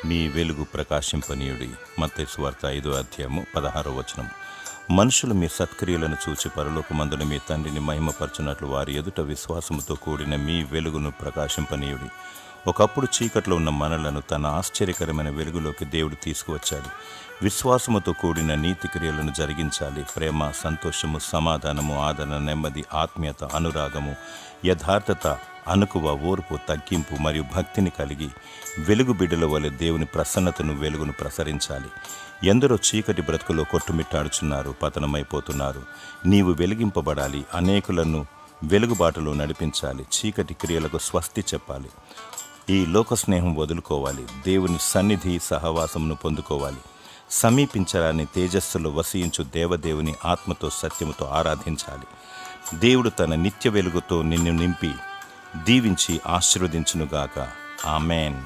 మీ వెలుగు ప్రకాశింపనీయుడి. మత్తయి సువార్త 5:16. మనుషులు మీ సత్క్రియలను చూచి పరలోకమందున మీ తండ్రిని మహిమపరచునట్లు వారి ఎదుట విశ్వాసముతో కూడిన మీ వెలుగును ప్రకాశింపనీయుడి. ఒకప్పుడు చీకట్లో ఉన్న మనలను తన ఆశ్చర్యకరమైన వెలుగులోకి దేవుడు తీసుకువచ్చాడు. విశ్వాసముతో కూడిన నీతి క్రియలను జరిగించాలి. ప్రేమ, సంతోషము, సమాధానము, ఆదరణ, నెమ్మది, ఆత్మీయత, అనురాగము, యథార్థత, అనుకువ, ఓర్పు, తగ్గింపు మరియు భక్తిని కలిగి వెలుగు బిడ్డల వలె దేవుని ప్రసన్నతను, వెలుగును ప్రసరించాలి. ఎందరో చీకటి బ్రతుకులో కొట్టుమిట్టాడుచున్నారు, పతనమైపోతున్నారు. నీవు వెలిగింపబడాలి. అనేకులను వెలుగుబాటులో నడిపించాలి. చీకటి క్రియలకు స్వస్తి చెప్పాలి. ఈ లోక స్నేహం వదులుకోవాలి. దేవుని సన్నిధి సహవాసమును పొందుకోవాలి. సమీపించరాని తేజస్సులో వసించు దేవదేవుని ఆత్మతో సత్యముతో ఆరాధించాలి. దేవుడు తన నిత్య వెలుగుతో నిన్ను నింపి దీవించి ఆశీర్వదించునుగాక. ఆమేన్.